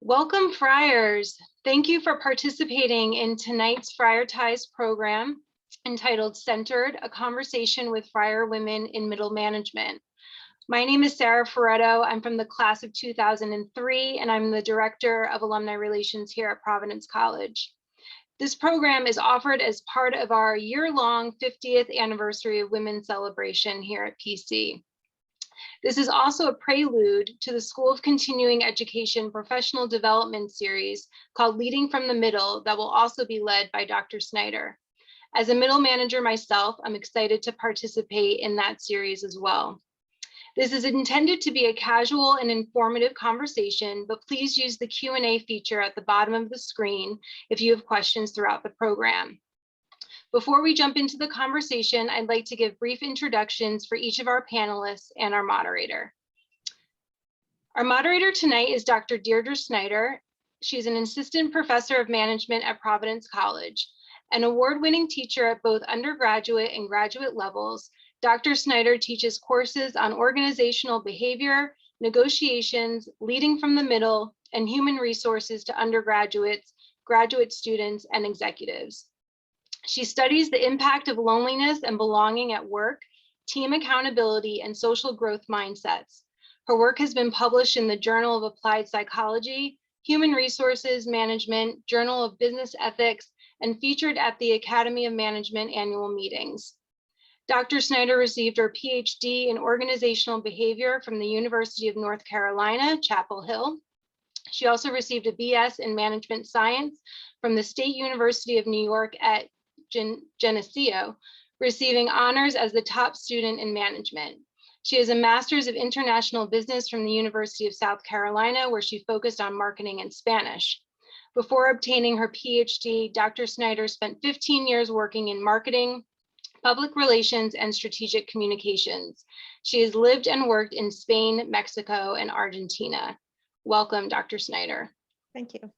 Welcome, Friars. Thank you for participating in tonight's Friar Ties program entitled Centered, a Conversation with Friar Women in Middle Management. My name is Sarah Ferretto. I'm from the class of 2003, and I'm the Director of Alumni Relations here at Providence College. This program is offered as part of our year-long 50th anniversary of Women's Celebration here at PC. This is also a prelude to the School of Continuing Education Professional Development Series called Leading from the Middle that will also be led by Dr. Snyder. As a middle manager myself, I'm excited to participate in that series as well. This is intended to be a casual and informative conversation, but please use the Q&A feature at the bottom of the screen if you have questions throughout the program. Before we jump into the conversation, I'd like to give brief introductions for each of our panelists and our moderator. Our moderator tonight is Dr. Deirdre Snyder. She's an assistant professor of management at Providence College. An award-winning teacher at both undergraduate and graduate levels, Dr. Snyder teaches courses on organizational behavior, negotiations, leading from the middle, and human resources to undergraduates, graduate students, and executives. She studies the impact of loneliness and belonging at work, team accountability, and social growth mindsets. Her work has been published in the Journal of Applied Psychology, Human Resources Management, Journal of Business Ethics, and featured at the Academy of Management annual meetings. Dr. Snyder received her PhD in organizational behavior from the University of North Carolina, Chapel Hill. She also received a BS in management science from the State University of New York at Geneseo, receiving honors as the top student in management. She has a master's of international business from the University of South Carolina, where she focused on marketing and Spanish. Before obtaining her PhD, Dr. Snyder spent 15 years working in marketing, public relations, and strategic communications. She has lived and worked in Spain, Mexico, and Argentina. Welcome, Dr. Snyder. Thank you.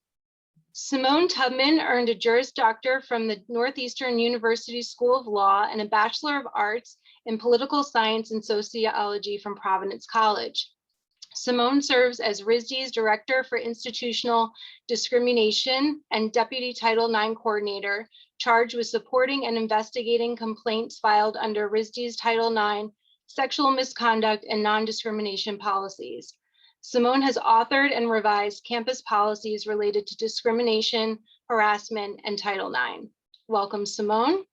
Simone Tubman earned a Juris Doctor from the Northeastern University School of Law and a Bachelor of Arts in Political Science and Sociology from Providence College. Simone serves as RISD's Director for Institutional Discrimination and Deputy Title IX Coordinator, charged with supporting and investigating complaints filed under RISD's Title IX sexual misconduct and non-discrimination policies. Simone has authored and revised campus policies related to discrimination, harassment, and Title IX. Welcome, Simone.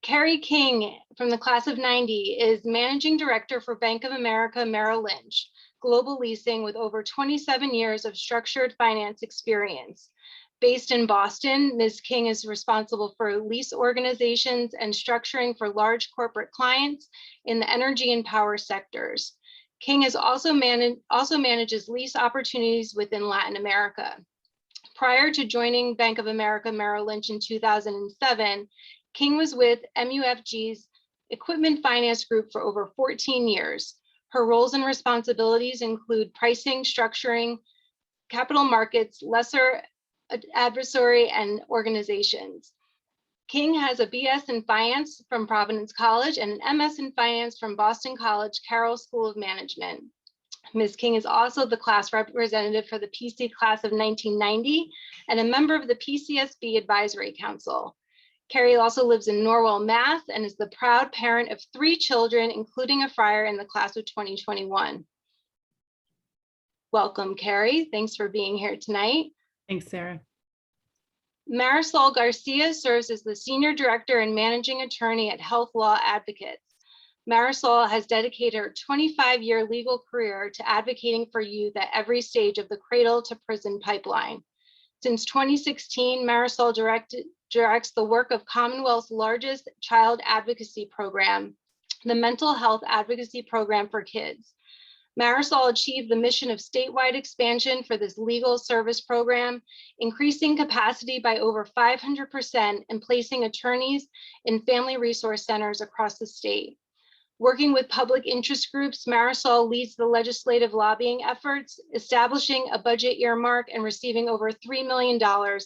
Kerry King from the class of 90 is Managing Director for Bank of America Merrill Lynch, Global Leasing, with over 27 years of structured finance experience. Based in Boston, Ms. King is responsible for lease organizations and structuring for large corporate clients in the energy and power sectors. King is also manages lease opportunities within Latin America. Prior to joining Bank of America Merrill Lynch in 2007, King was with MUFG's Equipment Finance Group for over 14 years. Her roles and responsibilities include pricing, structuring, capital markets, lesser adversary, and organizations. King has a BS in Finance from Providence College and an MS in Finance from Boston College Carroll School of Management. Ms. King is also the class representative for the PC class of 1990 and a member of the PCSB Advisory Council. Kerry also lives in Norwell, Mass, and is the proud parent of 3 children, including a friar in the class of 2021. Welcome, Kerry. Thanks for being here tonight. Thanks, Sarah. Marisol Garcia serves as the Senior Director and Managing Attorney at Health Law Advocates. Marisol has dedicated her 25-year legal career to advocating for youth at every stage of the cradle to prison pipeline. Since 2016, Marisol directs the work of Commonwealth's largest child advocacy program, the Mental Health Advocacy Program for Kids. Marisol achieved the mission of statewide expansion for this legal service program, increasing capacity by over 500% and placing attorneys in family resource centers across the state. Working with public interest groups, Marisol leads the legislative lobbying efforts, establishing a budget earmark and receiving over $3 million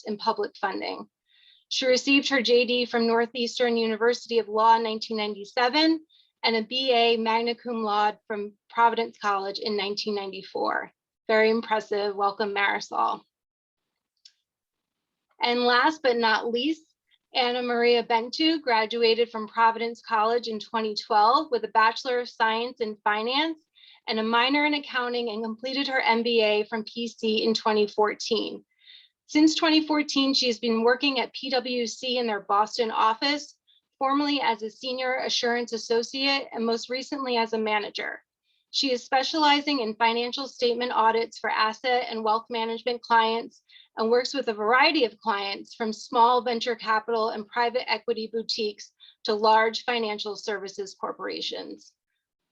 in public funding. She received her JD from Northeastern University of Law in 1997 and a BA magna cum laude from Providence College in 1994. Very impressive. Welcome, Marisol. And last but not least, Anna Maria Bentu graduated from Providence College in 2012 with a Bachelor of Science in Finance and a minor in accounting, and completed her MBA from PC in 2014. Since 2014, she has been working at PwC in their Boston office, formerly as a senior assurance associate and most recently as a manager. She is specializing in financial statement audits for asset and wealth management clients and works with a variety of clients from small venture capital and private equity boutiques to large financial services corporations.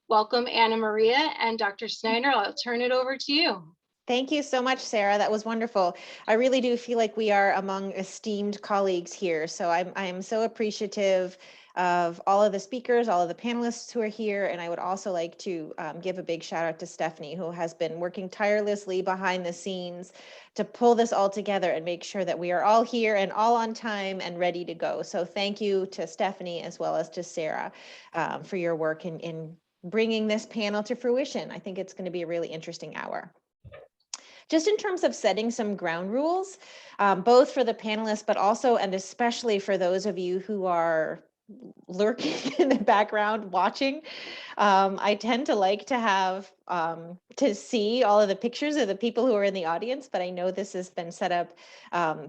Welcome, Anna Maria, and Dr. Snyder. I'll turn it over to you. Thank you so much, Sarah. That was wonderful. I really do feel like we are among esteemed colleagues here. So I'm so appreciative of all of the speakers, all of the panelists who are here. And I would also like to give a big shout out to Stephanie, who has been working tirelessly behind the scenes to pull this all together and make sure that we are all here and all on time and ready to go. So thank you to Stephanie as well as to Sarah for your work in bringing this panel to fruition. I think it's going to be a really interesting hour. Just in terms of setting some ground rules, both for the panelists, but also and especially for those of you who are lurking in the background watching, I tend to like to have to see all of the pictures of the people who are in the audience, but I know this has been set up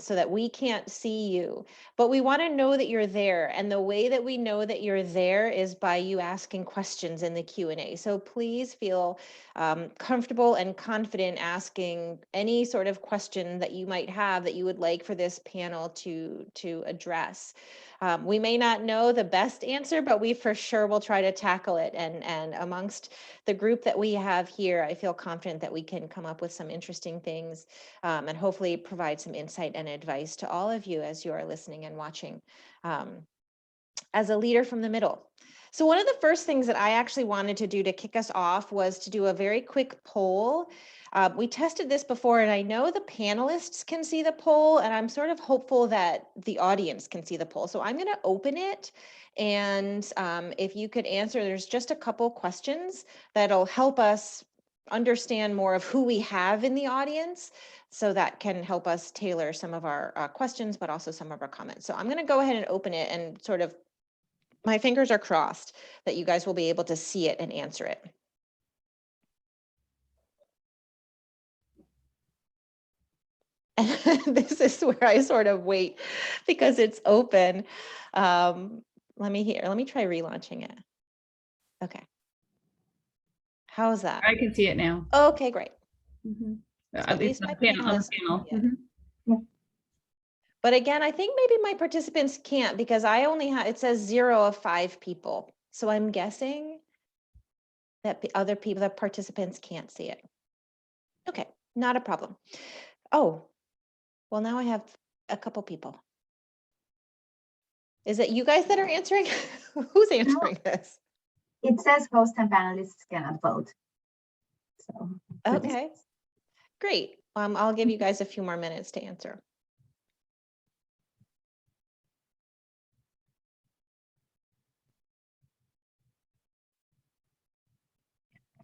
so that we can't see you, but we want to know that you're there. And the way that we know that you're there is by you asking questions in the Q&A. So please feel comfortable and confident asking any sort of question that you might have that you would like for this panel to address. We may not know the best answer, but we for sure will try to tackle it. And amongst the group that we have here, I feel confident that we can come up with some interesting things and hopefully provide some insight and advice to all of you as you are listening and watching as a leader from the middle. So one of the first things that I actually wanted to do to kick us off was to do a very quick poll. We tested this before, and I know the panelists can see the poll, and I'm sort of hopeful that the audience can see the poll. So I'm going to open it, and if you could answer, there's just a couple questions that'll help us understand more of who we have in the audience, so that can help us tailor some of our questions, but also some of our comments. So I'm going to go ahead and open it, and sort of my fingers are crossed that you guys will be able to see it and answer it. This is where I sort of wait because it's open. Let me try relaunching it. Okay. How's that? I can see it now. Okay, great. Mm-hmm. So at least my panelists panel. can see it. Yeah. But again, I think maybe my participants can't because I only have, it says 0 of 5 people. So I'm guessing that the other people, the participants can't see it. Okay, not a problem. Oh, well, now I have a couple people. Is it you guys that are answering? Who's answering this? It says host and panelists cannot vote. So okay, great. I'll give you guys a few more minutes to answer.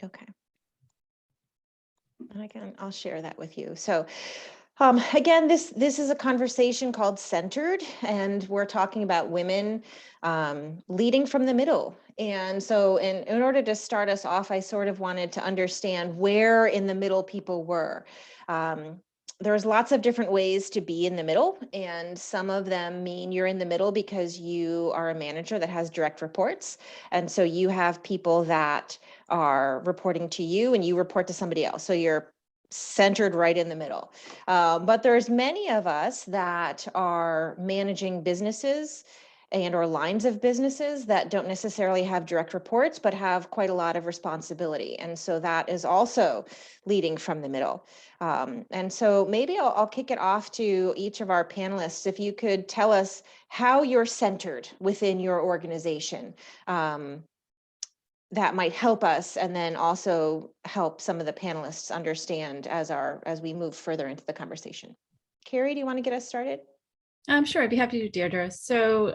Okay. And again, I'll share that with you. So again, this is a conversation called Centered, and we're talking about women leading from the middle. And so in order to start us off, I sort of wanted to understand where in the middle people were. There's lots of different ways to be in the middle, and some of them mean you're in the middle because you are a manager that has direct reports. And so you have people that are reporting to you and you report to somebody else. So you're centered right in the middle. But there's many of us that are managing businesses and or lines of businesses that don't necessarily have direct reports, but have quite a lot of responsibility. And so that is also leading from the middle. And so maybe I'll kick it off to each of our panelists. If you could tell us how you're centered within your organization, that might help us, and then also help some of the panelists understand as we move further into the conversation. Kerry, do you want to get us started? Sure, I'd be happy to, Deirdre. So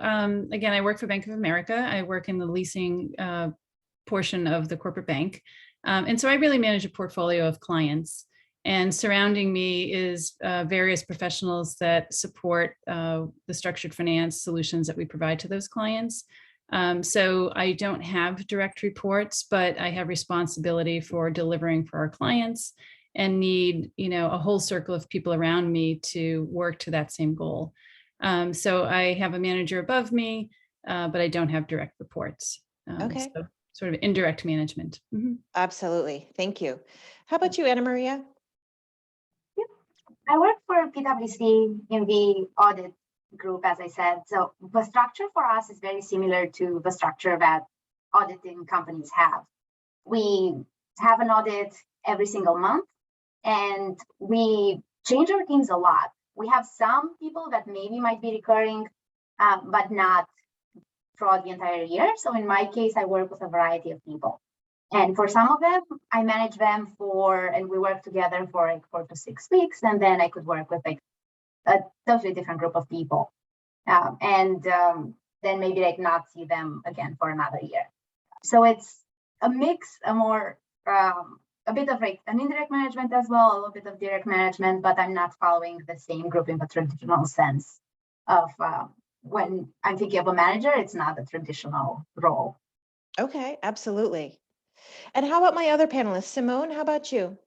again, I work for Bank of America. I work in the leasing portion of the corporate bank. And so I really manage a portfolio of clients. And surrounding me is various professionals that support the structured finance solutions that we provide to those clients. So I don't have direct reports, but I have responsibility for delivering for our clients and need, a whole circle of people around me to work to that same goal. So I have a manager above me, but I don't have direct reports. Okay. So sort of indirect management. Mhm. Absolutely. Thank you. How about you, Anna Maria? I work for PwC in the audit group, as I said. So the structure for us is very similar to the structure that auditing companies have. We have an audit every single month, and we change our teams a lot. We have some people that maybe might be recurring, but not throughout the entire year. So in my case, I work with a variety of people. And for some of them, I manage them and we work together for like 4 to 6 weeks. And then I could work with like a totally different group of people. Then maybe like not see them again for another year. So it's a mix, a bit of like an indirect management as well, a little bit of direct management, but I'm not following the same group in the traditional sense of when I'm thinking of a manager, it's not a traditional role. Okay, absolutely. And how about my other panelists? Simone, how about you?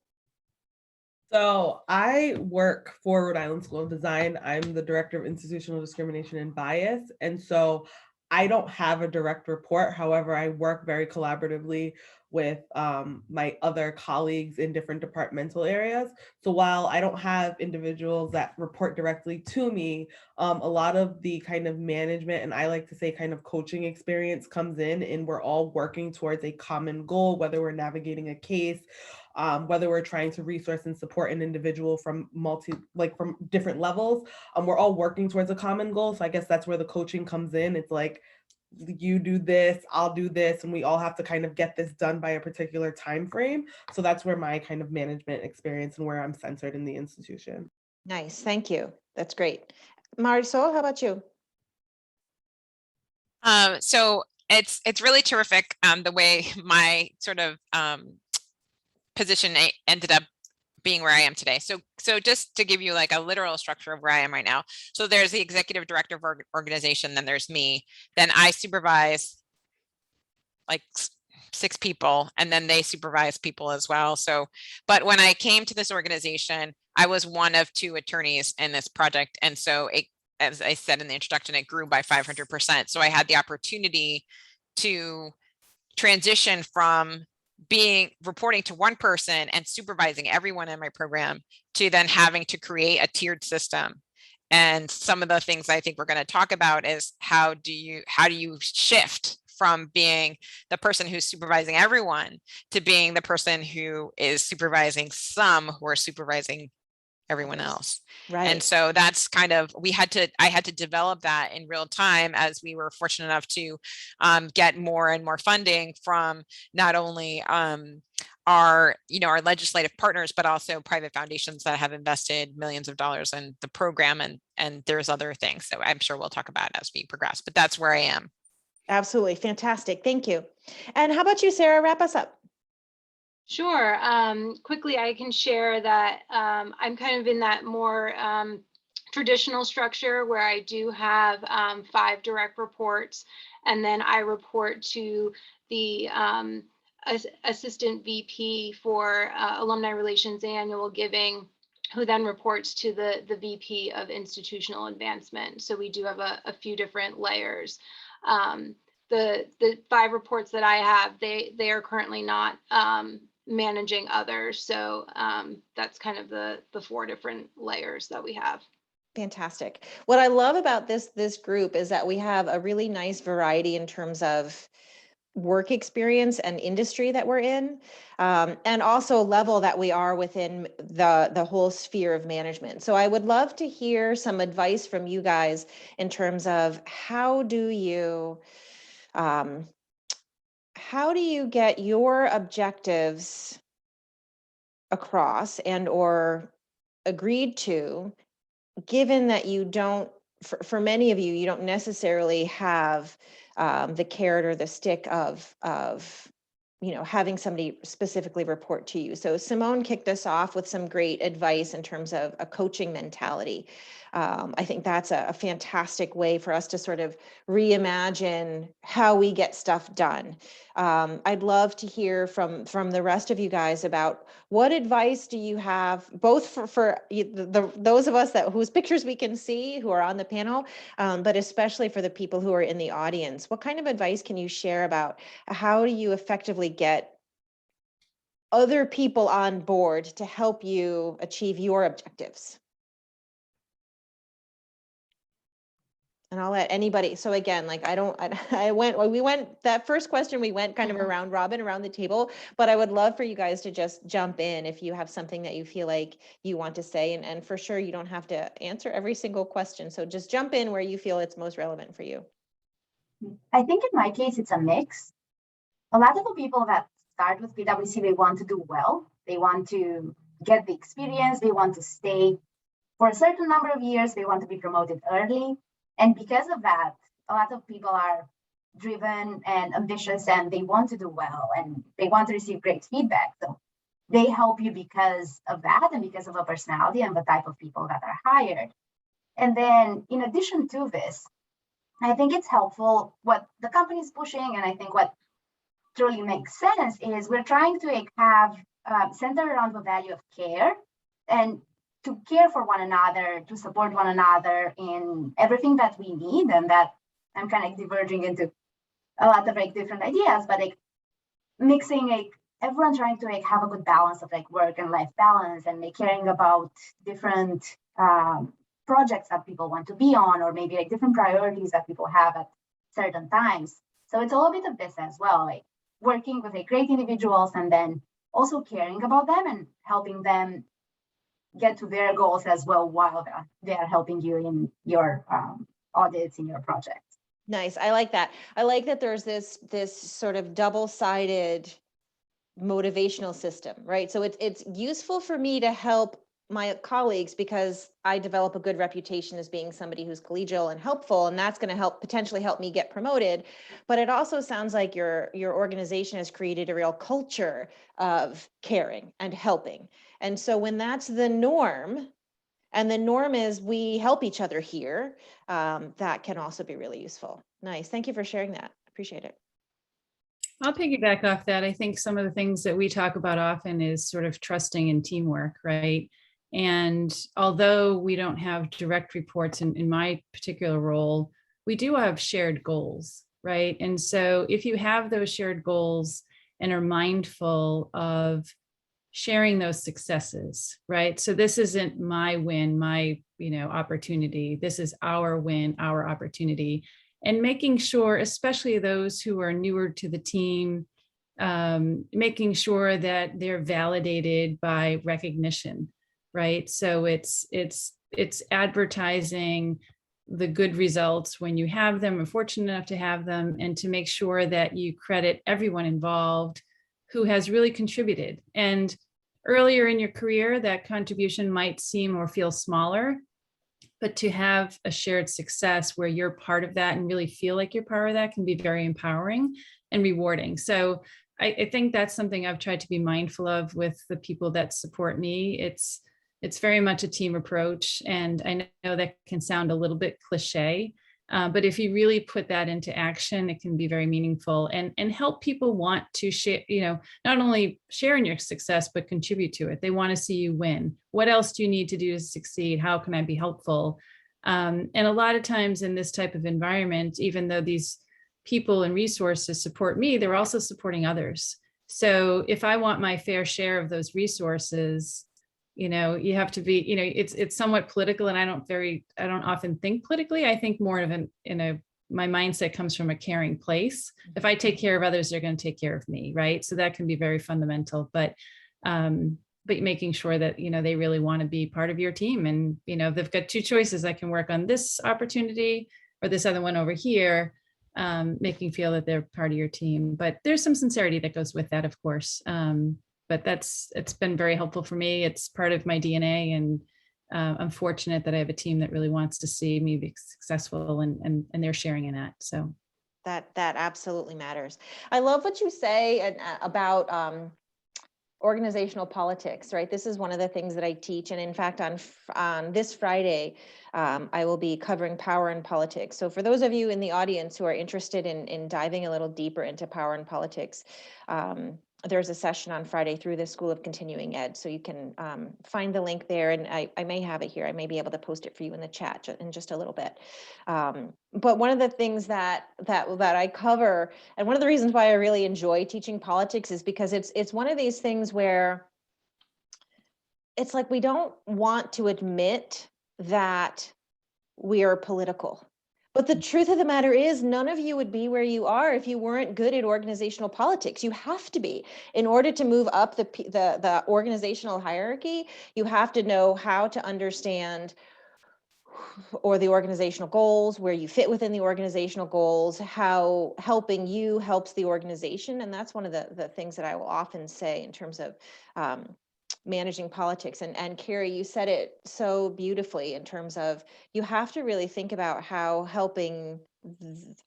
So I work for Rhode Island School of Design. I'm the director of institutional discrimination and bias. And so I don't have a direct report. However, I work very collaboratively with my other colleagues in different departmental areas. So while I don't have individuals that report directly to me, a lot of the kind of management, and I like to say kind of coaching experience comes in, and we're all working towards a common goal, whether we're navigating a case, whether we're trying to resource and support an individual from from different levels. We're all working towards a common goal. So I guess that's where the coaching comes in. It's like, you do this, I'll do this, and we all have to kind of get this done by a particular time frame. So that's where my kind of management experience and where I'm centered in the institution. Nice, thank you. That's great. Marisol, how about you? So it's really terrific the way my sort of position ended up being where I am today. So just to give you like a literal structure of where I am right now. So there's the executive director of organization, then there's me, then I supervise like 6 people, and then they supervise people as well. So, but when I came to this organization, I was one of 2 attorneys in this project. And so it, as I said in the introduction, it grew by 500%. So I had the opportunity to transition from reporting to one person and supervising everyone in my program to then having to create a tiered system. And some of the things I think we're going to talk about is how do you shift from being the person who's supervising everyone to being the person who is supervising some who are supervising everyone else. Right. And so that's kind of, I had to develop that in real time as we were fortunate enough to get more and more funding from not only our legislative partners, but also private foundations that have invested millions of dollars in the program. And there's other things that I'm sure we'll talk about as we progress, but that's where I am. Absolutely. Fantastic. Thank you. And how about you, Sarah? Wrap us up. Sure. Quickly, I can share that I'm kind of in that more traditional structure where I do have 5 direct reports, and then I report to the assistant VP for alumni relations and annual giving, who then reports to the VP of institutional advancement. So we do have a few different layers. The 5 reports that I have, they are currently not managing others. So that's kind of the 4 different layers that we have. Fantastic. What I love about this group is that we have a really nice variety in terms of work experience and industry that we're in, and also level that we are within the whole sphere of management. So I would love to hear some advice from you guys in terms of how do you get your objectives across and or agreed to, given that you don't, for many of you, you don't necessarily have the carrot or the stick of having somebody specifically report to you. So Simone kicked us off with some great advice in terms of a coaching mentality. I think that's a fantastic way for us to sort of reimagine how we get stuff done. I'd love to hear from the rest of you guys about what advice do you have, both for those of us whose pictures we can see who are on the panel, but especially for the people who are in the audience. What kind of advice can you share about how do you effectively get other people on board to help you achieve your objectives? And I'll let anybody, so again, like we went, that first question, we went kind of around robin, around the table, but I would love for you guys to just jump in if you have something that you feel like you want to say, and for sure, you don't have to answer every single question. So just jump in where you feel it's most relevant for you. I think in my case, it's a mix. A lot of the people that start with PwC, they want to do well. They want to get the experience. They want to stay for a certain number of years. They want to be promoted early. And because of that, a lot of people are driven and ambitious, and they want to do well, and they want to receive great feedback. So they help you because of that, and because of a personality and the type of people that are hired. And then in addition to this, I think it's helpful what the company is pushing, and I think what truly makes sense is we're trying to have center around the value of care, and to care for one another, to support one another in everything that we need. And that I'm kind of diverging into a lot of different ideas, but mixing everyone trying to have a good balance of work and life balance, and caring about different projects that people want to be on, or maybe different priorities that people have at certain times. So it's a little bit of this as well, working with great individuals, and then also caring about them and helping them get to their goals as well while they are helping you in your audits, in your projects. Nice. I like that. I like that there's this sort of double-sided motivational system, right? So it's useful for me to help my colleagues because I develop a good reputation as being somebody who's collegial and helpful, and that's going to potentially help me get promoted. But it also sounds like your organization has created a real culture of caring and helping. And so when that's the norm, and the norm is we help each other here, that can also be really useful. Nice. Thank you for sharing that. Appreciate it. I'll piggyback off that. I think some of the things that we talk about often is sort of trusting and teamwork, right? And although we don't have direct reports in my particular role, we do have shared goals, right? And so if you have those shared goals and are mindful of sharing those successes, right? So this isn't my win, my opportunity. This is our win, our opportunity. And making sure, especially those who are newer to the team, making sure that they're validated by recognition, right? So it's advertising the good results when you have them, or fortunate enough to have them, and to make sure that you credit everyone involved who has really contributed. And earlier in your career, that contribution might seem or feel smaller, but to have a shared success where you're part of that and really feel like you're part of that can be very empowering and rewarding. So I think that's something I've tried to be mindful of with the people that support me. It's very much a team approach. And I know that can sound a little bit cliche, but if you really put that into action, it can be very meaningful and help people want to share, not only share in your success, but contribute to it. They want to see you win. What else do you need to do to succeed? How can I be helpful? And a lot of times in this type of environment, even though these people and resources support me, they're also supporting others. So if I want my fair share of those resources, you have to be, it's somewhat political, and I don't often think politically. I think more of my mindset comes from a caring place. If I take care of others, they're going to take care of me, right? So that can be very fundamental, but making sure that, they really want to be part of your team. And, they've got two choices. I can work on this opportunity or this other one over here, making feel that they're part of your team. But there's some sincerity that goes with that, of course. But it's been very helpful for me. It's part of my DNA, and I'm fortunate that I have a team that really wants to see me be successful, and they're sharing in that. So That absolutely matters. I love what you say about organizational politics, right? This is one of the things that I teach. And in fact, on this Friday, I will be covering power and politics. So for those of you in the audience who are interested in diving a little deeper into power and politics, there's a session on Friday through the School of Continuing Ed. So you can find the link there, and I may have it here. I may be able to post it for you in the chat in just a little bit. But one of the things that I cover, and one of the reasons why I really enjoy teaching politics, is because it's one of these things where it's like we don't want to admit that we are political. But the truth of the matter is, none of you would be where you are if you weren't good at organizational politics. You have to be. In order to move up the organizational hierarchy, you have to know how to understand or the organizational goals, where you fit within the organizational goals, how helping you helps the organization. And that's one of the things that I will often say in terms of managing politics. And Kerry, you said it so beautifully in terms of you have to really think about how helping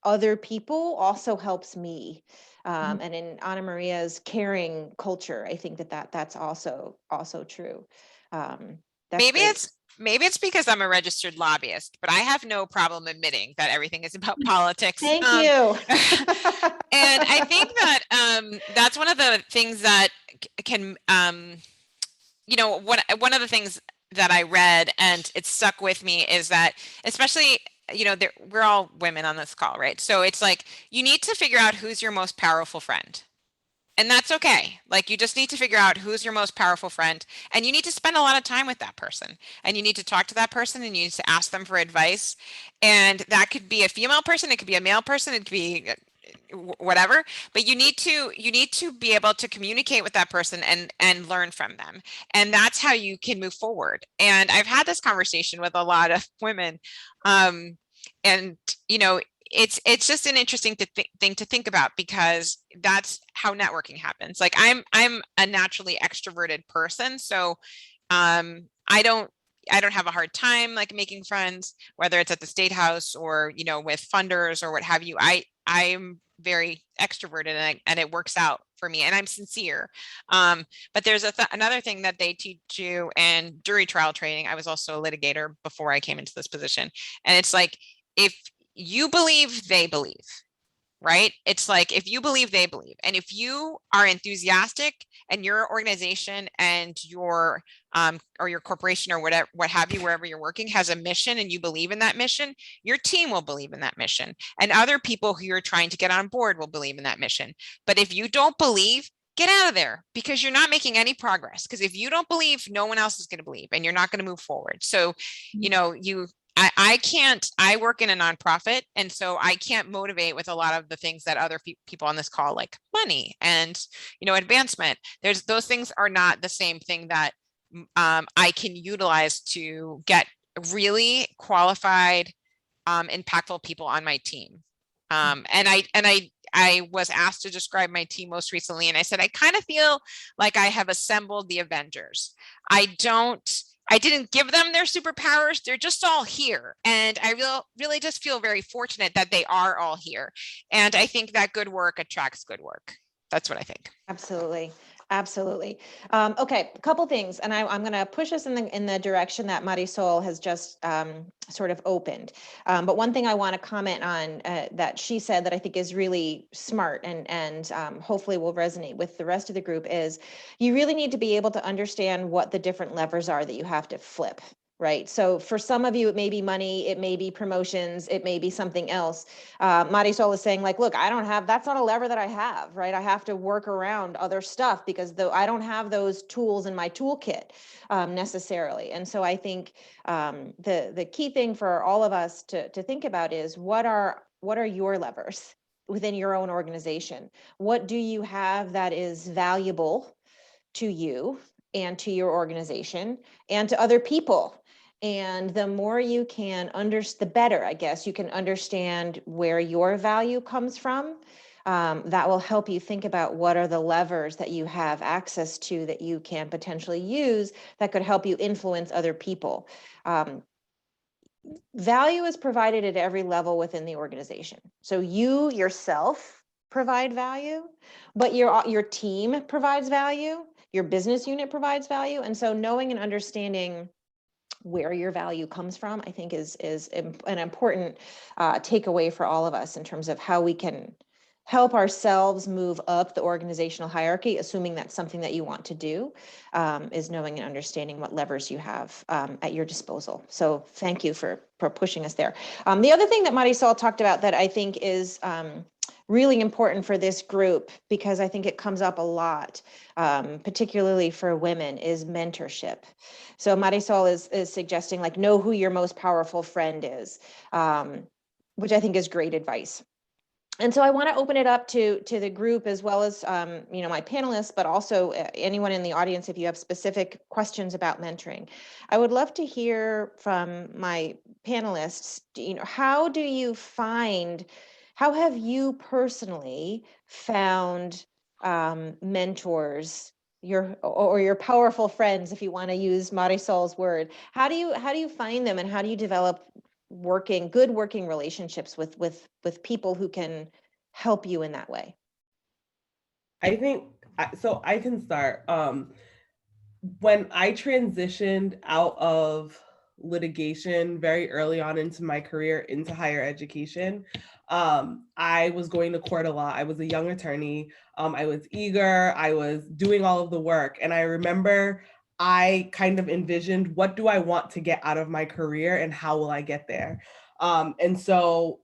other people also helps me. And in Anna Maria's caring culture, I think that's also true. Maybe it's because I'm a registered lobbyist, but I have no problem admitting that everything is about politics. Thank you. And I think that that's one of the things that can, one of the things that I read and it stuck with me is that, especially, we're all women on this call, right? So it's like, you need to figure out who's your most powerful friend. And that's okay. Like, you just need to figure out who's your most powerful friend, and you need to spend a lot of time with that person, and you need to talk to that person, and you need to ask them for advice. And that could be a female person, it could be a male person, it could be whatever, but you need to be able to communicate with that person and learn from them. And that's how you can move forward. And I've had this conversation with a lot of women, and it's just an interesting thing to think about, because that's how networking happens. Like, I'm a naturally extroverted person, so I don't have a hard time like making friends, whether it's at the State House or with funders or what have you. I'm very extroverted, and it works out for me, and I'm sincere. But there's another thing that they teach you in jury trial training. I was also a litigator before I came into this position, and it's like, if you believe, they believe, right? It's like, if you believe, they believe. And if you are enthusiastic and your organization and your or your corporation or whatever, what have you, wherever you're working, has a mission and you believe in that mission, your team will believe in that mission. And other people who you're trying to get on board will believe in that mission. But if you don't believe, get out of there, because you're not making any progress. Because if you don't believe, no one else is going to believe, and you're not going to move forward. So, I work in a nonprofit, and so I can't motivate with a lot of the things that other people on this call, like money and, advancement. Those things are not the same thing that I can utilize to get really qualified, impactful people on my team. And I was asked to describe my team most recently, and I said, I kind of feel like I have assembled the Avengers. I didn't give them their superpowers. They're just all here. And I really just feel very fortunate that they are all here. And I think that good work attracts good work. That's what I think. Absolutely. Absolutely. Okay, a couple things, and I'm going to push us in the direction that Marisol has just sort of opened. But one thing I want to comment on that she said that I think is really smart and hopefully will resonate with the rest of the group is you really need to be able to understand what the different levers are that you have to flip. Right. So for some of you, it may be money, it may be promotions, it may be something else. Marisol is saying, like, look, that's not a lever that I have, right? I have to work around other stuff because I don't have those tools in my toolkit necessarily. And so I think the key thing for all of us to think about is what are your levers within your own organization? What do you have that is valuable to you and to your organization and to other people? And the more you can the better, I guess, you can understand where your value comes from. That will help you think about what are the levers that you have access to that you can potentially use that could help you influence other people. value is provided at every level within the organization. So you yourself provide value, but your team provides value, your business unit provides value. And so knowing and understanding where your value comes from, I think is an important takeaway for all of us in terms of how we can help ourselves move up the organizational hierarchy, assuming that's something that you want to do, is knowing and understanding what levers you have at your disposal. So thank you for pushing us there. The other thing that Marisol talked about that I think is really important for this group, because I think it comes up a lot, particularly for women, is mentorship. So Marisol is suggesting, like, know who your most powerful friend is, which I think is great advice. And so I want to open it up to the group, as well as my panelists, but also anyone in the audience if you have specific questions about mentoring. I would love to hear from my panelists. How have you personally found mentors, your powerful friends, if you want to use Marisol's word? How do you find them, and how do you develop good working relationships with people who can help you in that way? I think so. I can start. When I transitioned out of litigation very early on into my career into higher education, I was going to court a lot. I was a young attorney. I was eager. I was doing all of the work. And I remember I kind of envisioned, what do I want to get out of my career and how will I get there? And so,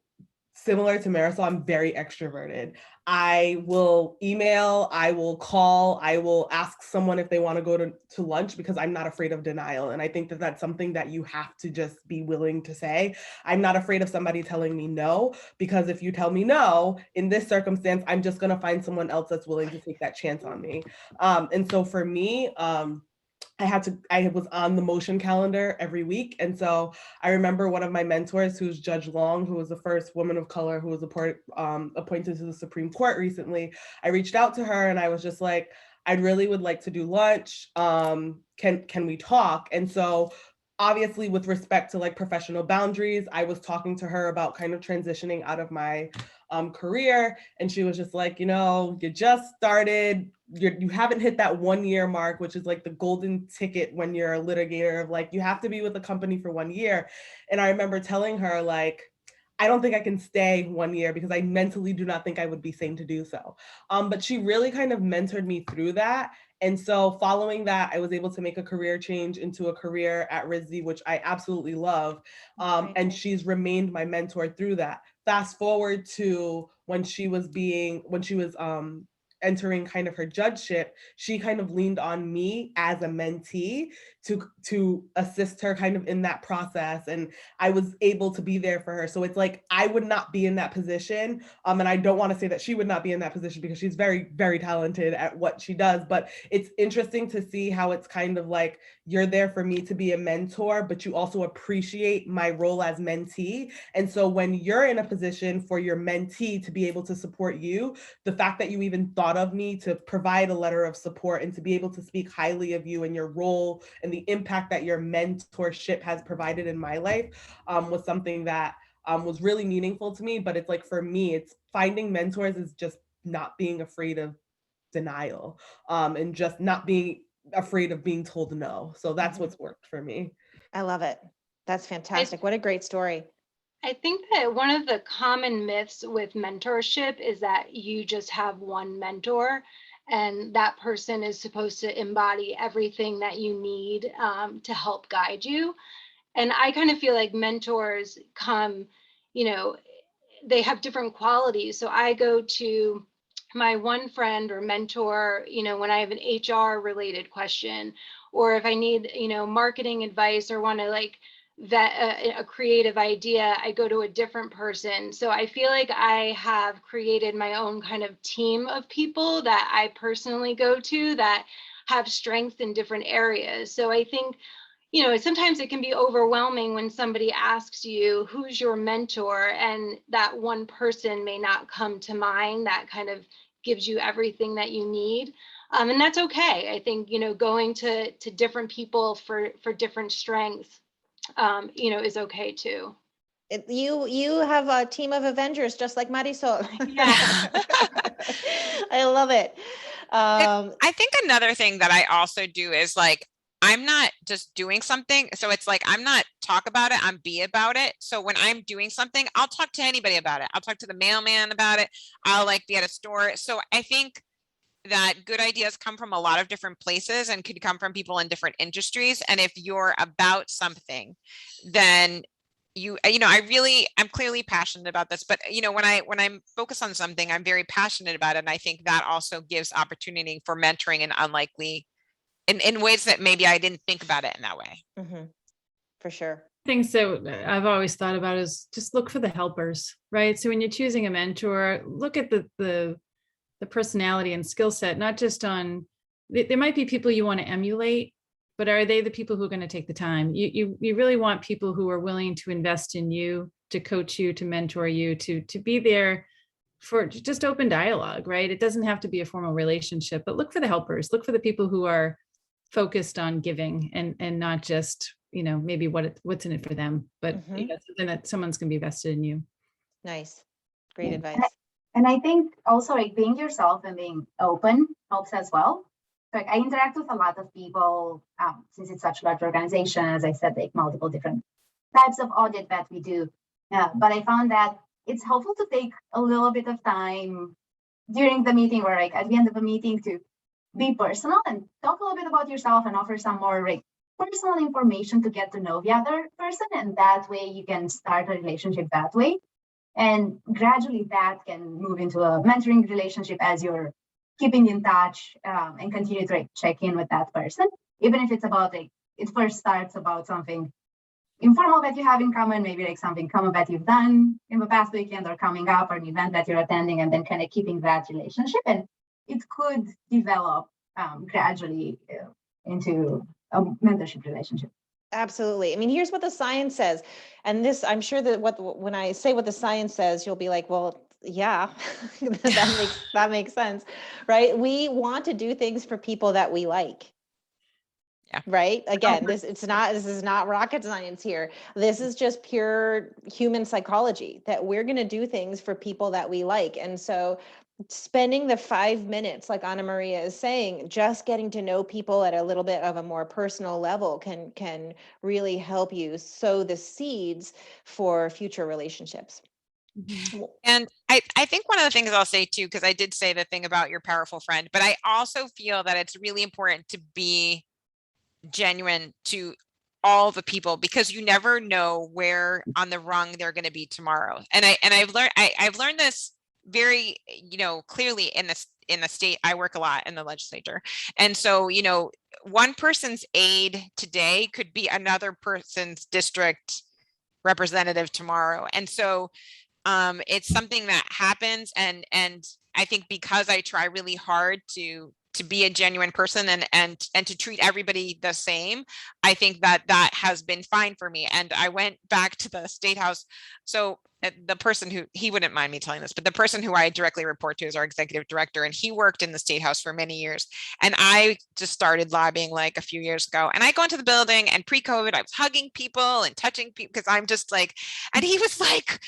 similar to Marisol, I'm very extroverted. I will email, I will call, I will ask someone if they want to go to lunch, because I'm not afraid of denial. And I think that that's something that you have to just be willing to say. I'm not afraid of somebody telling me no, because if you tell me no, in this circumstance, I'm just going to find someone else that's willing to take that chance on me. And so for me, I was on the motion calendar every week. And so I remember one of my mentors, who's Judge Long, who was the first woman of color who was appointed to the Supreme Court recently. I reached out to her and I was just like, I really would like to do lunch. Can we talk? And so obviously, with respect to like professional boundaries, I was talking to her about kind of transitioning out of my career. And she was just like, you just started, you haven't hit that 1 year mark, which is like the golden ticket when you're a litigator, of like, you have to be with the company for 1 year. And I remember telling her, like, I don't think I can stay 1 year because I mentally do not think I would be sane to do so. But she really kind of mentored me through that. And so following that, I was able to make a career change into a career at RISD, which I absolutely love. And she's remained my mentor through that. Fast forward to when she was entering kind of her judgeship, she kind of leaned on me as a mentee to assist her kind of in that process. And I was able to be there for her. So it's like, I would not be in that position. And I don't want to say that she would not be in that position, because she's very, very talented at what she does. But it's interesting to see how it's kind of like, you're there for me to be a mentor, but you also appreciate my role as mentee. And so when you're in a position for your mentee to be able to support you, the fact that you even thought of me to provide a letter of support and to be able to speak highly of you and your role and the impact that your mentorship has provided in my life was something that was really meaningful to me. But it's like, for me, it's finding mentors is just not being afraid of denial and just not being afraid of being told no. So that's what's worked for me. I love it. That's fantastic. What a great story. I think that one of the common myths with mentorship is that you just have one mentor, and that person is supposed to embody everything that you need to help guide you. And I kind of feel like mentors come, they have different qualities. So I go to my one friend or mentor, when I have an HR related question, or if I need, marketing advice or want to like vet a creative idea, I go to a different person. So I feel like I have created my own kind of team of people that I personally go to that have strengths in different areas. So I think, sometimes it can be overwhelming when somebody asks you, who's your mentor? And that one person may not come to mind that kind of gives you everything that you need. And that's okay. I think, going to different people for different strengths is okay too. You have a team of Avengers, just like Marisol. Yeah. I love it. I think another thing that I also do is like, I'm not just doing something. So it's like, I'm not talk about it, I'm be about it. So when I'm doing something, I'll talk to anybody about it. I'll talk to the mailman about it. I'll like be at a store. So I think that good ideas come from a lot of different places and could come from people in different industries. And if you're about something, then I'm clearly passionate about this, but when I'm focused on something, I'm very passionate about it. And I think that also gives opportunity for mentoring and unlikely in ways that maybe I didn't think about it in that way. Mhm. For sure. Things that I've always thought about is just look for the helpers, right? So when you're choosing a mentor, look at the personality and skill set, not just on, there might be people you want to emulate, but are they the people who are going to take the time? You really want people who are willing to invest in you, to coach you, to mentor you, to be there for just open dialogue, right? It doesn't have to be a formal relationship, but look for the helpers, look for the people who are focused on giving and not just, maybe what's in it for them, but something that someone's going to be vested in you. Nice. Great Yeah. advice. And I think also like being yourself and being open helps as well. Like I interact with a lot of people since it's such a large organization, as I said, like multiple different types of audit that we do. But I found that it's helpful to take a little bit of time during the meeting or like at the end of a meeting to be personal and talk a little bit about yourself and offer some more like personal information to get to know the other person. And that way you can start a relationship that way. And gradually that can move into a mentoring relationship as you're keeping in touch and continue to like, check in with that person, even if it's about like, it first starts about something informal that you have in common, maybe like something common that you've done in the past weekend or coming up or an event that you're attending, and then kind of keeping that relationship. And it could develop gradually into a mentorship relationship. Absolutely. I mean, here's what the science says. And this, I'm sure that when I say what the science says, you'll be like, well, yeah, that makes sense, right? We want to do things for people that we like. Yeah. Right. Again, this is not rocket science here. This is just pure human psychology, that we're going to do things for people that we like. And so spending the 5 minutes, like Anna Maria is saying, just getting to know people at a little bit of a more personal level can really help you sow the seeds for future relationships. And I think one of the things I'll say too, because I did say the thing about your powerful friend, but I also feel that it's really important to be genuine to all the people, because you never know where on the rung they're going to be tomorrow. And I've learned this very, clearly in the state. I work a lot in the legislature. And so, one person's aide today could be another person's district representative tomorrow. And so it's something that happens. And I think because I try really hard to be a genuine person and to treat everybody the same, I think that has been fine for me. And I went back to the State House. So the person who, he wouldn't mind me telling this, but the person who I directly report to is our executive director, and he worked in the State House for many years. And I just started lobbying like a few years ago, and I go into the building, and pre-COVID, I was hugging people and touching people because I'm just like, and he was like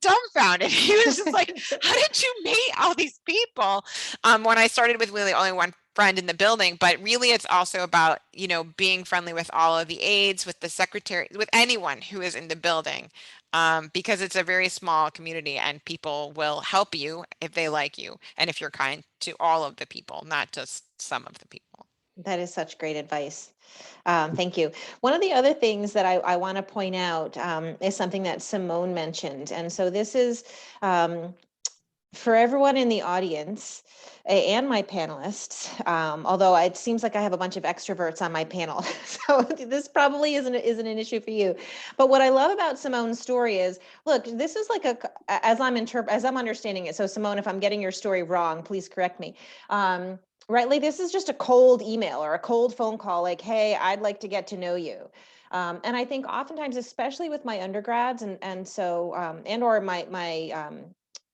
dumbfounded. He was just like, how did you meet all these people? When I started with really only one friend in the building, but really it's also about, being friendly with all of the aides, with the secretary, with anyone who is in the building, because it's a very small community and people will help you if they like you and if you're kind to all of the people, not just some of the people. That is such great advice. Thank you. One of the other things that I want to point out is something that Simone mentioned. And so this is for everyone in the audience and my panelists, although it seems like I have a bunch of extroverts on my panel, so this probably isn't an issue for you. But what I love about Simone's story is, look, this is like as I'm understanding it. So Simone, if I'm getting your story wrong, please correct me. Right, like this is just a cold email or a cold phone call, like, hey, I'd like to get to know you. And I think oftentimes, especially with my undergrads and so and or my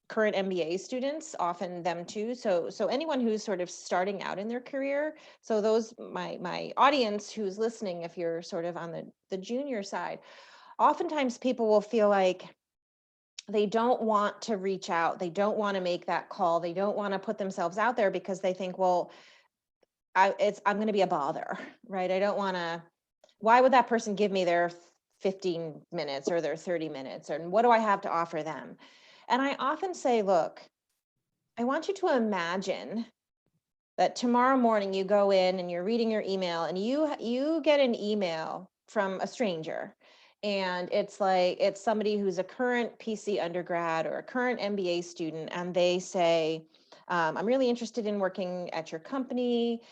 current MBA students, often them too. So anyone who's sort of starting out in their career. So those, my audience who's listening, if you're sort of on the junior side, oftentimes people will feel like they don't want to reach out. They don't want to make that call. They don't want to put themselves out there because they think, well, I'm going to be a bother, right? I don't want to, why would that person give me their 15 minutes or their 30 minutes? And what do I have to offer them? And I often say, look, I want you to imagine that tomorrow morning you go in and you're reading your email and you get an email from a stranger. And it's like, it's somebody who's a current PC undergrad or a current MBA student. And they say, I'm really interested in working at your company.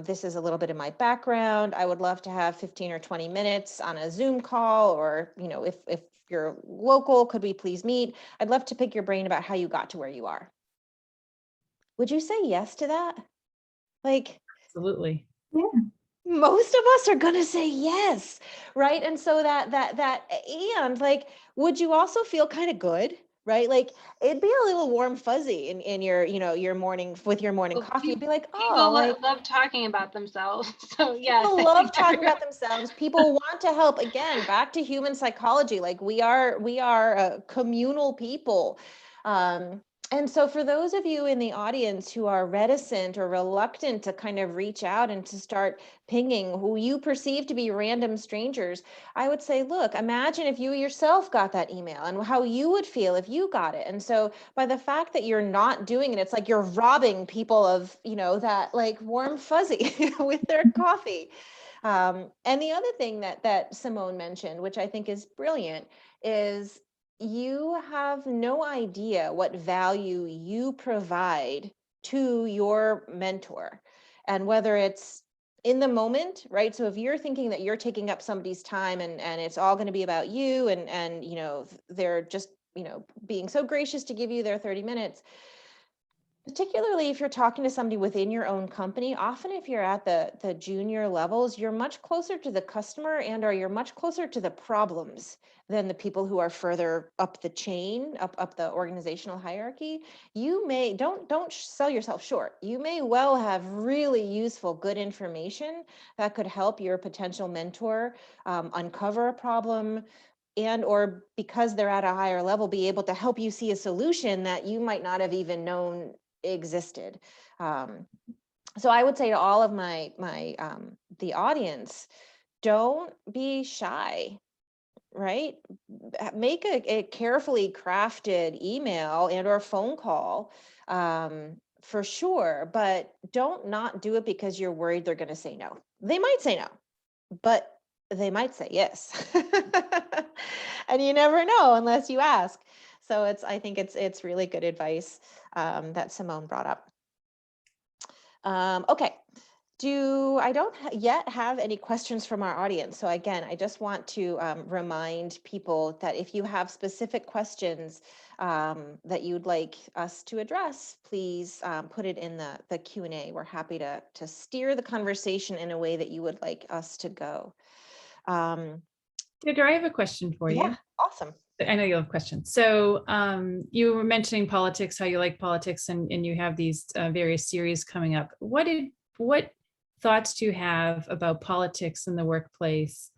This is a little bit of my background. I would love to have 15 or 20 minutes on a Zoom call, or, you know, if you're local, could we please meet? I'd love to pick your brain about how you got to where you are. Would you say yes to that? Like, Absolutely. Yeah. most of us are going to say yes, right? And so and like, would you also feel kind of good, right? Like, it'd be a little warm fuzzy in your, you know, your morning, with your morning Well, coffee. You'd be like, People oh, like, love talking about themselves. So yes. people I love think talking everyone- about themselves. People want to help. Again, back to human psychology. Like, we are communal people. And so for those of you in the audience who are reticent or reluctant to kind of reach out and to start pinging who you perceive to be random strangers, I would say, look, imagine if you yourself got that email and how you would feel if you got it. And so by the fact that you're not doing it, it's like you're robbing people of, you know, that like warm fuzzy with their coffee. And the other thing that Simone mentioned, which I think is brilliant, is you have no idea what value you provide to your mentor, and whether it's in the moment, right? So if you're thinking that you're taking up somebody's time and it's all going to be about you, and you know, they're just, you know, being so gracious to give you their 30 minutes, particularly if you're talking to somebody within your own company, often if you're at the junior levels, you're much closer to the customer or you're much closer to the problems than the people who are further up the chain, up the organizational hierarchy. You may, don't sell yourself short. You may well have really useful, good information that could help your potential mentor uncover a problem, and or because they're at a higher level, be able to help you see a solution that you might not have even known existed. So I would say to all of the audience, don't be shy, right? Make a carefully crafted email and or phone call, for sure, but don't not do it because you're worried they're going to say no. They might say no, but they might say yes. And you never know unless you ask. So I think it's really good advice that Simone brought up. Okay. I don't yet have any questions from our audience. So again, I just want to remind people that if you have specific questions that you'd like us to address, please put it in the Q&A. We're happy to steer the conversation in a way that you would like us to go. Deirdre, I have a question for you. Yeah, awesome. I know you have questions. So you were mentioning politics, how you like politics, and you have these various series coming up. What thoughts do you have about politics in the workplace?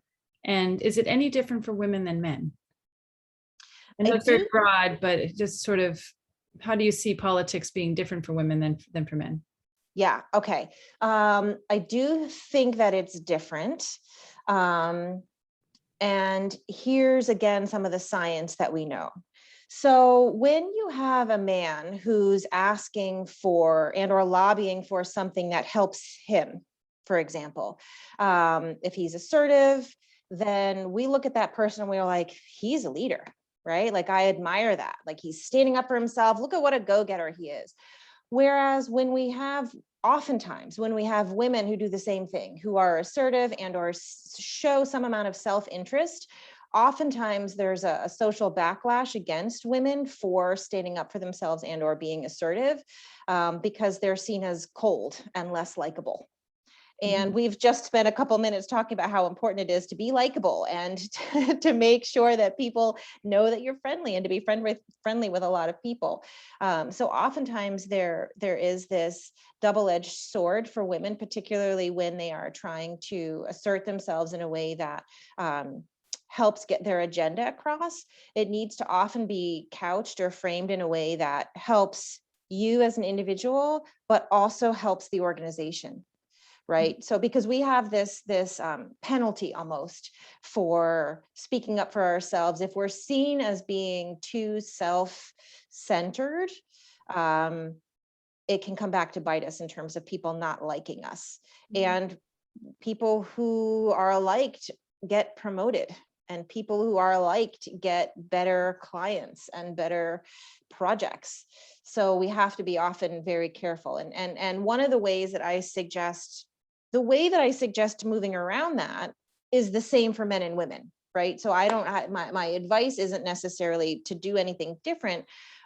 And is it any different for women than men? I know it's very broad, but it just sort of, how do you see politics being different for women than for men? Yeah, okay. I do think that it's different. And here's again some of the science that we know. So when you have a man who's asking for and or lobbying for something that helps him, for example, if he's assertive, then we look at that person and we're like, he's a leader, right? Like, I admire that. Like, he's standing up for himself. Look at what a go-getter he is. Whereas oftentimes when we have women who do the same thing, who are assertive and or show some amount of self-interest, oftentimes there's a social backlash against women for standing up for themselves and or being assertive, because they're seen as cold and less likable. And we've just spent a couple minutes talking about how important it is to be likable and to make sure that people know that you're friendly and to be friendly with a lot of people. So oftentimes there is this double-edged sword for women, particularly when they are trying to assert themselves in a way that helps get their agenda across. It needs to often be couched or framed in a way that helps you as an individual, but also helps the organization. Right. So because we have this penalty almost for speaking up for ourselves, if we're seen as being too self-centered, it can come back to bite us in terms of people not liking us. And people who are liked get promoted, and people who are liked get better clients and better projects. So we have to be often very careful. And one of the ways that I suggest, moving around that is the same for men and women, right? So my advice isn't necessarily to do anything different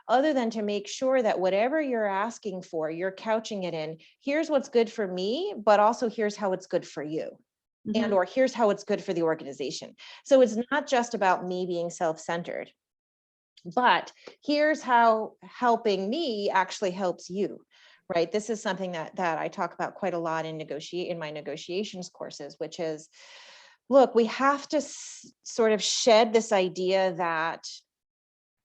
other than to make sure that whatever you're asking for, you're couching it in, here's what's good for me, but also here's how it's good for you. And or here's how it's good for the organization. So it's not just about me being self-centered, but here's how helping me actually helps you, right? This is something that I talk about quite a lot in my negotiations courses, which is, look, we have to sort of shed this idea that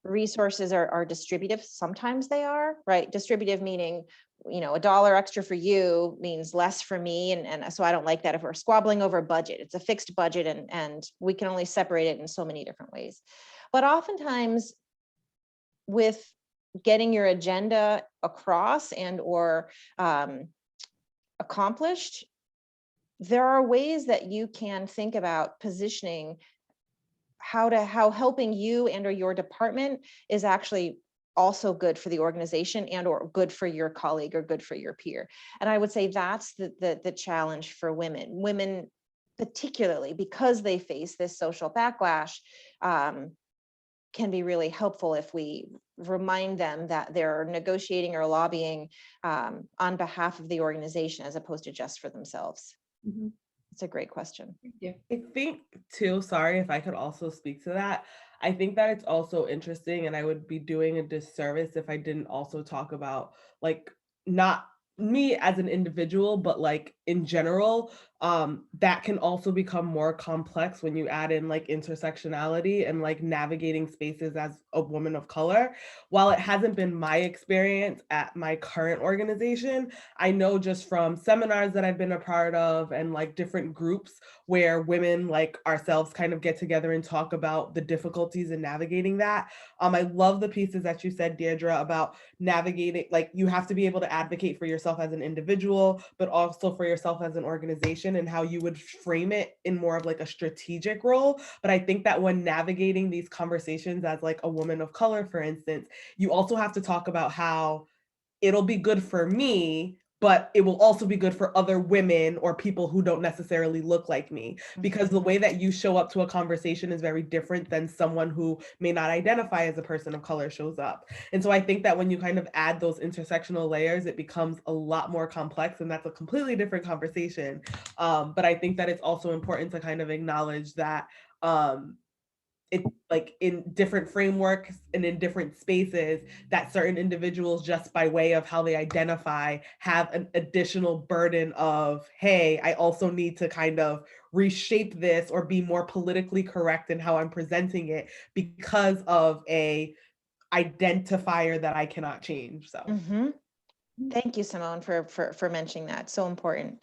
resources are distributive. Sometimes they are, right? Distributive meaning, $1 extra for you means less for me. And so I don't like that if we're squabbling over a budget. It's a fixed budget and we can only separate it in so many different ways. But oftentimes with getting your agenda across and or accomplished, there are ways that you can think about positioning how helping you and or your department is actually also good for the organization and or good for your colleague or good for your peer. And I would say that's the challenge for women, particularly because they face this social backlash, can be really helpful if we remind them that they're negotiating or lobbying on behalf of the organization as opposed to just for themselves. It's a great question. I think too, sorry if I could also speak to that. I think that it's also interesting, and I would be doing a disservice if I didn't also talk about like not me as an individual, but like in general, that can also become more complex when you add in like intersectionality and like navigating spaces as a woman of color. While it hasn't been my experience at my current organization, I know just from seminars that I've been a part of and like different groups where women like ourselves kind of get together and talk about the difficulties in navigating that. I love the pieces that you said, Deirdre, about navigating, like you have to be able to advocate for yourself as an individual, but also for yourself as an organization and how you would frame it in more of like a strategic role. But I think that when navigating these conversations as like a woman of color, for instance, you also have to talk about how it'll be good for me, but it will also be good for other women or people who don't necessarily look like me, because the way that you show up to a conversation is very different than someone who may not identify as a person of color shows up. And so I think that when you kind of add those intersectional layers, it becomes a lot more complex, and that's a completely different conversation. But I think that it's also important to kind of acknowledge that it's like in different frameworks and in different spaces that certain individuals, just by way of how they identify, have an additional burden of, hey, I also need to kind of reshape this or be more politically correct in how I'm presenting it because of a identifier that I cannot change. So Thank you, Simone, for mentioning that. So important.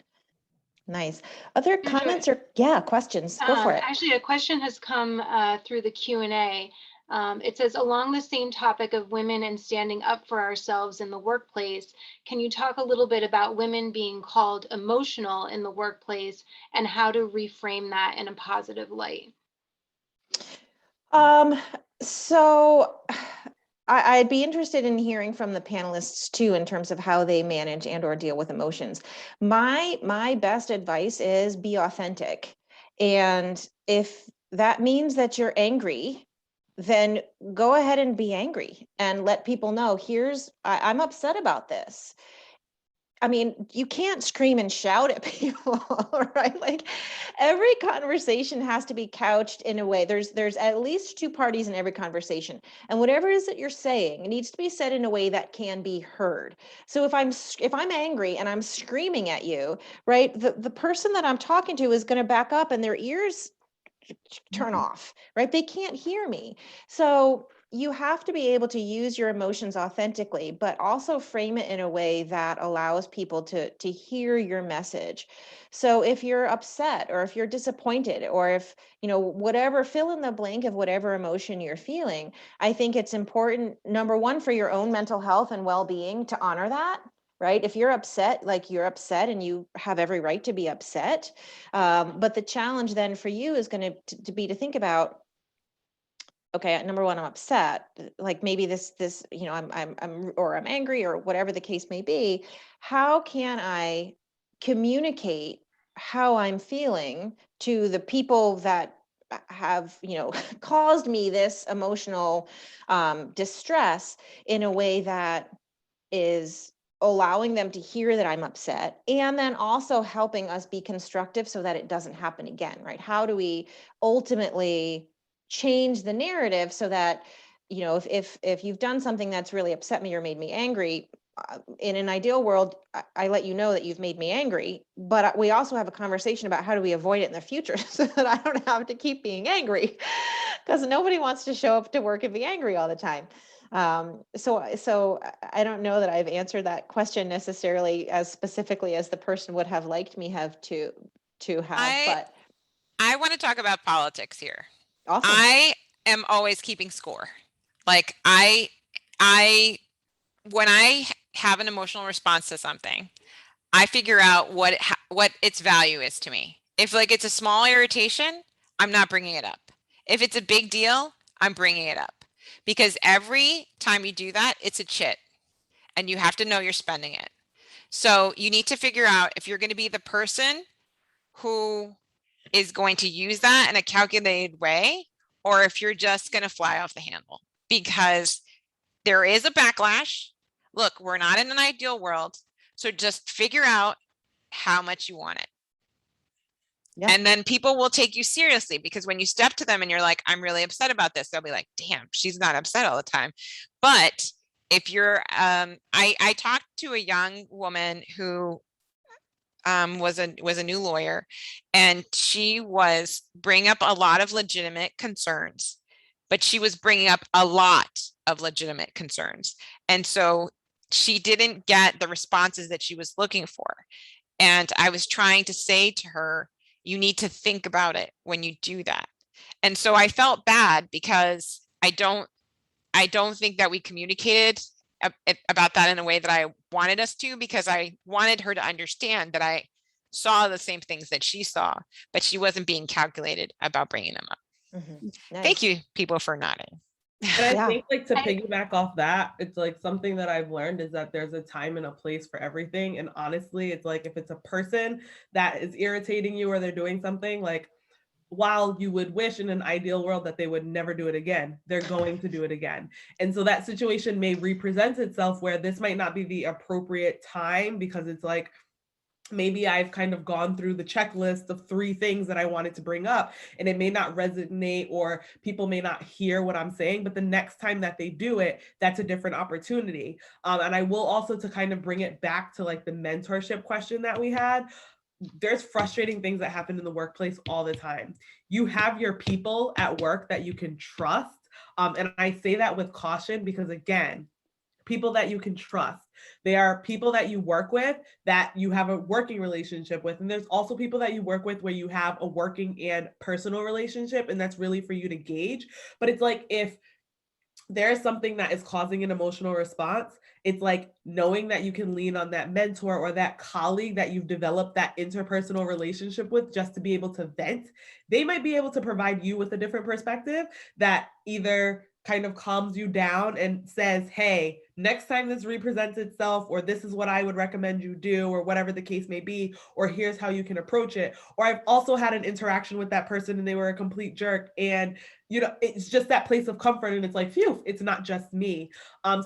Nice. Other comments or questions? Go for it. Actually, a question has come through the Q&A. It says, along the same topic of women and standing up for ourselves in the workplace, can you talk a little bit about women being called emotional in the workplace and how to reframe that in a positive light? So I'd be interested in hearing from the panelists too, in terms of how they manage and or deal with emotions. My best advice is be authentic. And if that means that you're angry, then go ahead and be angry and let people know, I'm upset about this. I mean, you can't scream and shout at people, right? Like every conversation has to be couched in a way. There's at least two parties in every conversation. And whatever it is that you're saying, it needs to be said in a way that can be heard. So if I'm angry and I'm screaming at you, right? The person that I'm talking to is going to back up and their ears turn off, right? They can't hear me. So you have to be able to use your emotions authentically, but also frame it in a way that allows people to hear your message. So if you're upset or if you're disappointed or if, whatever, fill in the blank of whatever emotion you're feeling, I think it's important, number one, for your own mental health and well-being to honor that. Right? If you're upset, like you're upset and you have every right to be upset. But the challenge then for you is going to be to think about, okay, number one, I'm upset. Like maybe this, I'm angry or whatever the case may be. How can I communicate how I'm feeling to the people that have, caused me this emotional distress in a way that is allowing them to hear that I'm upset, and then also helping us be constructive so that it doesn't happen again, right? How do we ultimately change the narrative so that, if you've done something that's really upset me or made me angry, in an ideal world, I let you know that you've made me angry, but we also have a conversation about how do we avoid it in the future so that I don't have to keep being angry, because nobody wants to show up to work and be angry all the time. So I don't know that I've answered that question necessarily as specifically as the person would have liked me to have, but I want to talk about politics here. awesome. I am always keeping score. Like when I have an emotional response to something, I figure out what its value is to me. If like it's a small irritation, I'm not bringing it up. If it's a big deal, I'm bringing it up, because every time you do that, it's a chit and you have to know you're spending it. So you need to figure out if you're going to be the person who is going to use that in a calculated way, or if you're just going to fly off the handle, because there is a backlash. Look, we're not in an ideal world. So just figure out how much you want it. Yeah. And then people will take you seriously, because when you step to them and you're like, I'm really upset about this, they'll be like, damn, she's not upset all the time. But if you're, I talked to a young woman who was a new lawyer, and she was bringing up a lot of legitimate concerns, but she was bringing up a lot of legitimate concerns. And so she didn't get the responses that she was looking for. And I was trying to say to her, you need to think about it when you do that. And so I felt bad, because I don't think that we communicated about that in a way that I wanted us to, because I wanted her to understand that I saw the same things that she saw, but she wasn't being calculated about bringing them up. Mm-hmm. Nice. Thank you, people, for nodding. And I Yeah. think, like, to piggyback off that, it's like something that I've learned is that there's a time and a place for everything. And honestly, it's like, if it's a person that is irritating you or they're doing something, like, while you would wish in an ideal world that they would never do it again, they're going to do it again. And so that situation may represent itself where this might not be the appropriate time, because it's like, maybe I've kind of gone through the checklist of 3 things that I wanted to bring up, and it may not resonate, or people may not hear what I'm saying, but the next time that they do it, that's a different opportunity. And I will also, to kind of bring it back to like the mentorship question that we had, there's frustrating things that happen in the workplace all the time. You have your people at work that you can trust. And I say that with caution, because again, people that you can trust. They are people that you work with, that you have a working relationship with. And there's also people that you work with where you have a working and personal relationship, and that's really for you to gauge. But it's like, if there's something that is causing an emotional response, it's like knowing that you can lean on that mentor or that colleague that you've developed that interpersonal relationship with, just to be able to vent. They might be able to provide you with a different perspective that either kind of calms you down and says, hey, next time this represents itself, or this is what I would recommend you do, or whatever the case may be, or here's how you can approach it. Or I've also had an interaction with that person and they were a complete jerk, and it's just that place of comfort, and it's like, phew, it's not just me.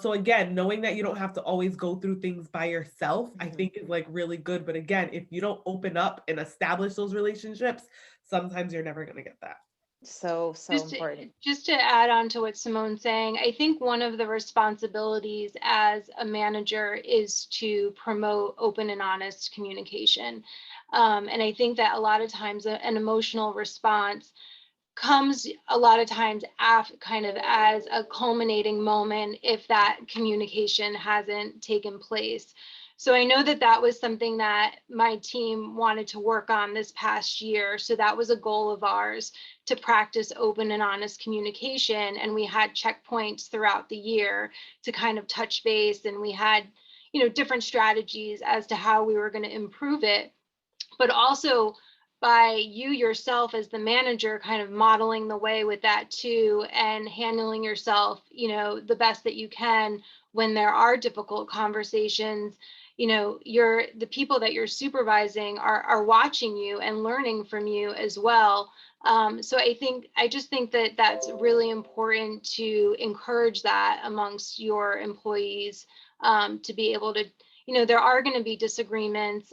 So again, knowing that you don't have to always go through things by yourself, I think is like really good. But again, if you don't open up and establish those relationships, sometimes you're never going to get that. So important. Just to add on to what Simone's saying, I think one of the responsibilities as a manager is to promote open and honest communication. And I think that a lot of times an emotional response comes a lot of times kind of as a culminating moment if that communication hasn't taken place. So I know that that was something that my team wanted to work on this past year. So that was a goal of ours, to practice open and honest communication. And we had checkpoints throughout the year to kind of touch base. And we had, different strategies as to how we were going to improve it. But also by you yourself as the manager kind of modeling the way with that too, and handling yourself, the best that you can when there are difficult conversations. The people that you're supervising are watching you and learning from you as well. So I just think that that's really important to encourage that amongst your employees, to be able to, there are going to be disagreements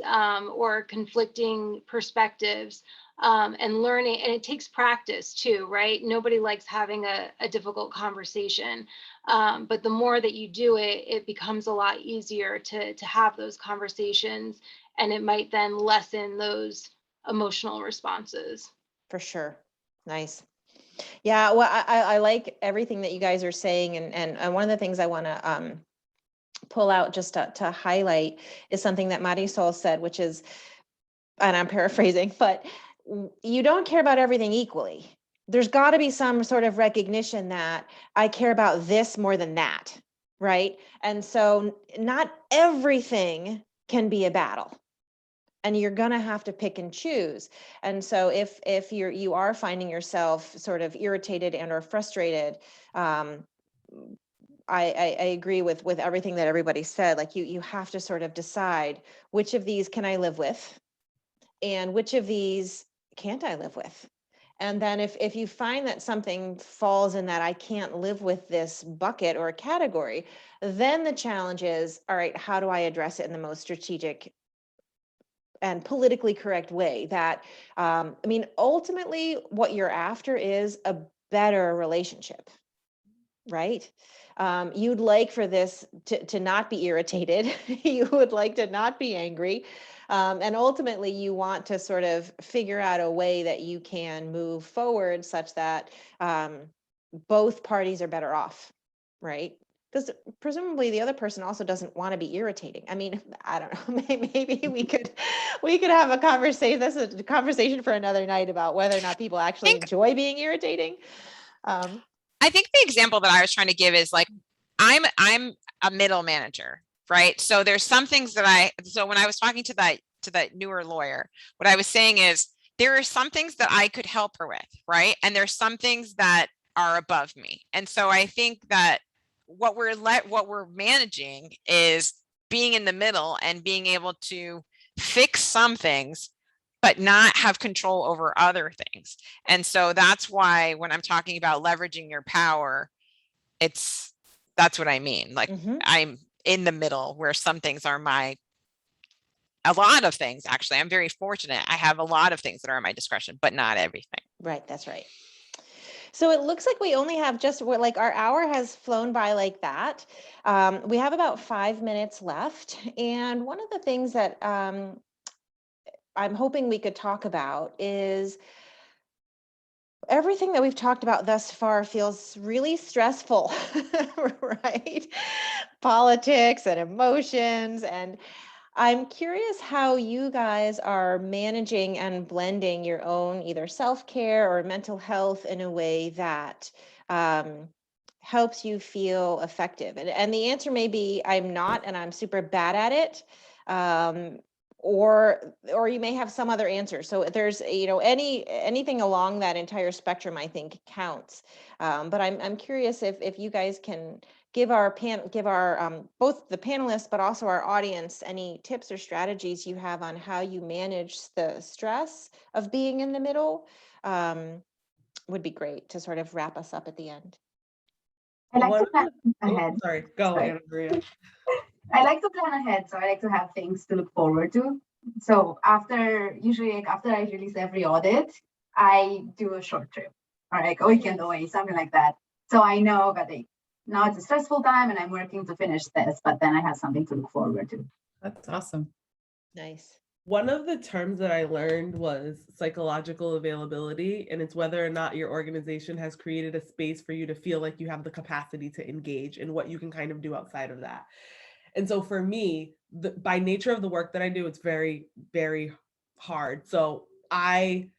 or conflicting perspectives, and learning, and it takes practice too, right? Nobody likes having a difficult conversation. But the more that you do it, it becomes a lot easier to have those conversations, and it might then lessen those emotional responses. For sure. Nice. Yeah, well, I like everything that you guys are saying. And one of the things I want to pull out just to highlight is something that Marisol said, which is, and I'm paraphrasing, but you don't care about everything equally. There's got to be some sort of recognition that I care about this more than that, right? And so not everything can be a battle, and you're going to have to pick and choose. And so if you are finding yourself sort of irritated and or frustrated, I agree with everything that everybody said. Like you have to sort of decide, which of these can I live with and which of these can't I live with? And then if you find that something falls in that I can't live with this bucket or category, then the challenge is, all right, how do I address it in the most strategic and politically correct way? That, ultimately what you're after is a better relationship, right? You'd like for this to not be irritated. You would like to not be angry. And ultimately you want to sort of figure out a way that you can move forward such that both parties are better off, right? Because presumably the other person also doesn't want to be irritating. I mean, I don't know, maybe we could have a conversation. That's a conversation for another night about whether or not people actually enjoy being irritating. I think the example that I was trying to give is like, I'm a middle manager, right? So there's some things that so when I was talking to that newer lawyer, what I was saying is there are some things that I could help her with, right? And there's some things that are above me. And so I think that what we're managing is being in the middle and being able to fix some things, but not have control over other things. And so that's why when I'm talking about leveraging your power, that's what I mean. Like I'm in the middle where some things are a lot of things, actually. I'm very fortunate. I have a lot of things that are at my discretion, but not everything. Right, that's right. So it looks like we only have like our hour has flown by like that. We have about 5 minutes left. And one of the things that I'm hoping we could talk about is everything that we've talked about thus far feels really stressful, right? Politics and emotions. And I'm curious how you guys are managing and blending your own either self-care or mental health in a way that helps you feel effective. And the answer may be, I'm not, and I'm super bad at it. or you may have some other answer. So there's, anything along that entire spectrum, I think counts. But I'm curious if you guys can give our both the panelists, but also our audience, any tips or strategies you have on how you manage the stress of being in the middle. Would be great to sort of wrap us up at the end. I like One to plan ahead. Sorry, go, Sorry. Anna Maria. I like to plan ahead, so I like to have things to look forward to. So usually after I release every audit, I do a short trip or like a weekend away, something like that. So I know that now it's a stressful time and I'm working to finish this, but then I have something to look forward to. That's awesome. Nice. One of the terms that I learned was psychological availability, and it's whether or not your organization has created a space for you to feel like you have the capacity to engage in what you can kind of do outside of that. And so for me, by nature of the work that I do, it's very, very hard. So I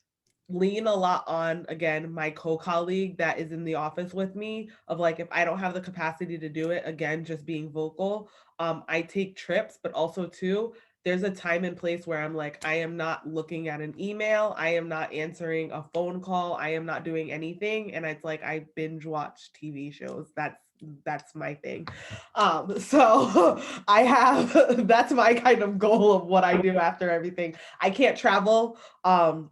lean a lot on, again, my co-colleague that is in the office with me, of like, if I don't have the capacity to do it, again, just being vocal. I take trips, but also too, there's a time and place where I'm like, I am not looking at an email. I am not answering a phone call. I am not doing anything. And it's like, I binge watch TV shows. That's my thing. So I have, that's my kind of goal of what I do after everything. I can't travel so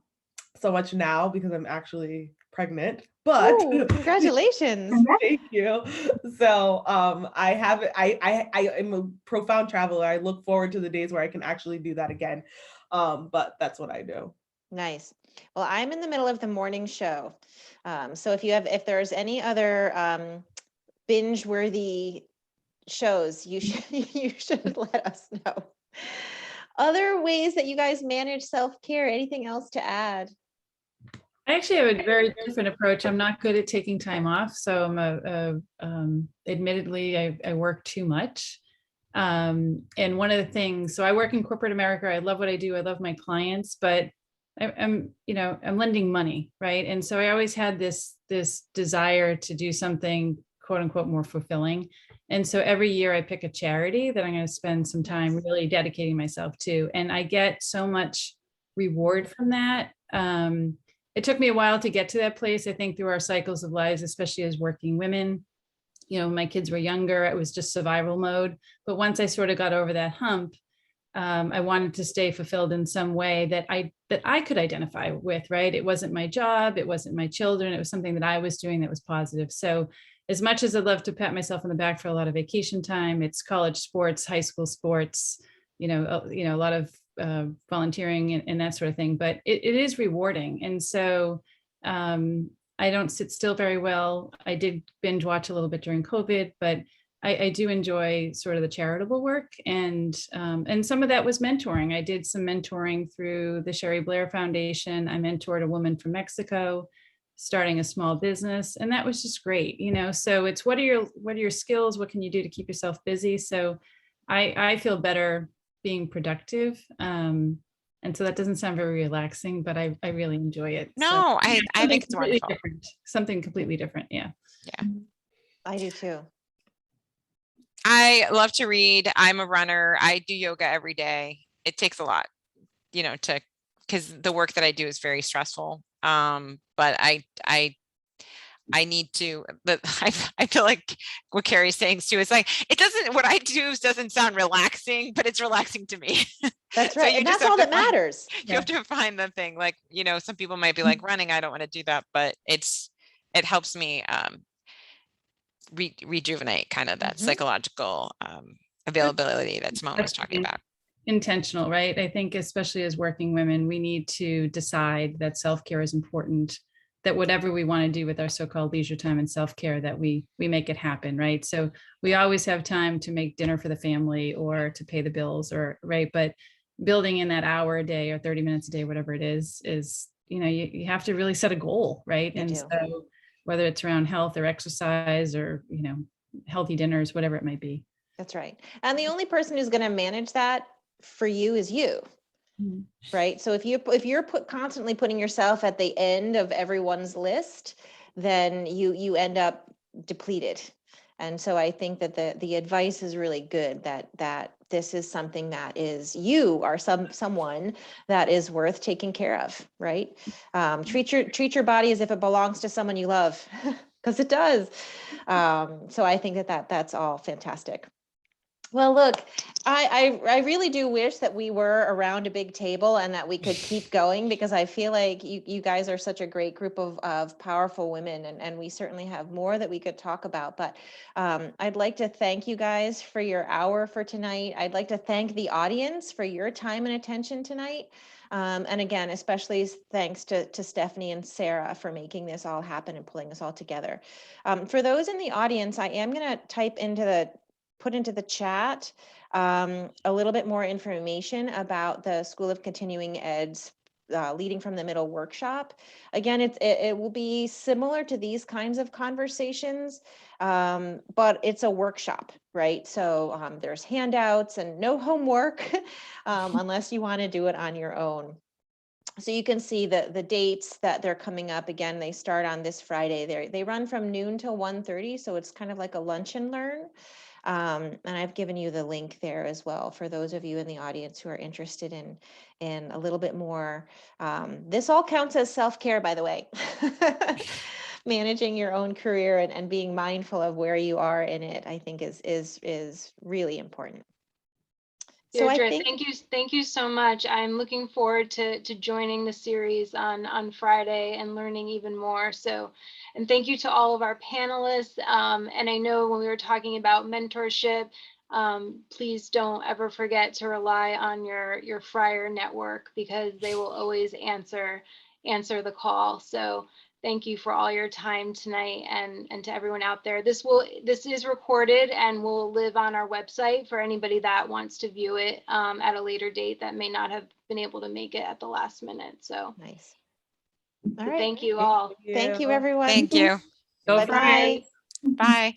much now because I'm actually pregnant, but Ooh, congratulations. thank you. So I am a profound traveler. I look forward to the days where I can actually do that again. But that's what I do. Nice. Well, I'm in the middle of the morning show. So if there's any other binge-worthy shows, you should let us know. Other ways that you guys manage self-care, anything else to add? I actually have a very different approach. I'm not good at taking time off. So admittedly, I work too much. And one of the things, so I work in corporate America. I love what I do. I love my clients, but I'm lending money, right? And so I always had this desire to do something, quote unquote, more fulfilling. And so every year I pick a charity that I'm going to spend some time really dedicating myself to. And I get so much reward from that. It took me a while to get to that place. I think through our cycles of lives, especially as working women, my kids were younger. It was just survival mode. But once I sort of got over that hump, I wanted to stay fulfilled in some way that I could identify with, right? It wasn't my job. It wasn't my children. It was something that I was doing that was positive. So as much as I'd love to pat myself on the back for a lot of vacation time, it's college sports, high school sports, a lot of volunteering and that sort of thing, but it is rewarding. And so I don't sit still very well. I did binge watch a little bit during COVID, but I do enjoy sort of the charitable work. And some of that was mentoring. I did some mentoring through the Sherry Blair Foundation. I mentored a woman from Mexico starting a small business, and that was just great. So it's what are your skills? What can you do to keep yourself busy? So I feel better being productive. And so that doesn't sound very relaxing, but I really enjoy it. No, I think it's wonderful. Something completely different. Yeah. Yeah. I do too. I love to read. I'm a runner. I do yoga every day. It takes a lot, because the work that I do is very stressful. But I need to, but I feel like what Kerry's saying too, is like, what I do doesn't sound relaxing, but it's relaxing to me. That's So right. you And just that's all have that to matters. You have to find the thing, like, some people might be like running, I don't want to do that, but it helps me rejuvenate kind of that psychological availability that Simone was talking about. Intentional, right? I think especially as working women, we need to decide that self-care is important, that whatever we want to do with our so-called leisure time and self-care, that we make it happen, right? So we always have time to make dinner for the family or to pay the bills, or right, but building in that hour a day or 30 minutes a day, whatever it is you have to really set a goal, right? And so whether it's around health or exercise or healthy dinners, whatever it might be. That's right. And the only person who's going to manage that for you is you. Right. So if you're constantly putting yourself at the end of everyone's list, then you end up depleted. And so I think that the advice is really good, that this is something that is, you are someone that is worth taking care of, right? Treat your body as if it belongs to someone you love, because it does. So I think that's all fantastic. Well, look, I really do wish that we were around a big table and that we could keep going, because I feel like you guys are such a great group of powerful women, and we certainly have more that we could talk about. But I'd like to thank you guys for your hour for tonight. I'd like to thank the audience for your time and attention tonight. And again, especially thanks to Stephanie and Sarah for making this all happen and pulling us all together. For those in the audience, I am going to put into the chat a little bit more information about the School of Continuing Ed's Leading from the Middle workshop. Again, it will be similar to these kinds of conversations, but it's a workshop, right? So there's handouts and no homework unless you want to do it on your own. So you can see the dates that they're coming up. Again, they start on this Friday. They run from noon till 1:30, so it's kind of like a lunch and learn. And I've given you the link there as well for those of you in the audience who are interested in a little bit more. This all counts as self-care, by the way. Managing your own career and being mindful of where you are in it, I think is really important. So Deirdre, I think, thank you so much. I'm looking forward to joining the series on Friday and learning even more. So, and thank you to all of our panelists. And I know when we were talking about mentorship, please don't ever forget to rely on your Friar network, because they will always answer the call. So thank you for all your time tonight, and to everyone out there. This is recorded and will live on our website for anybody that wants to view it at a later date that may not have been able to make it at the last minute. So nice. All right. thank you all. Thank you, everyone. Thank you. Go Bye-bye. Friars. Bye.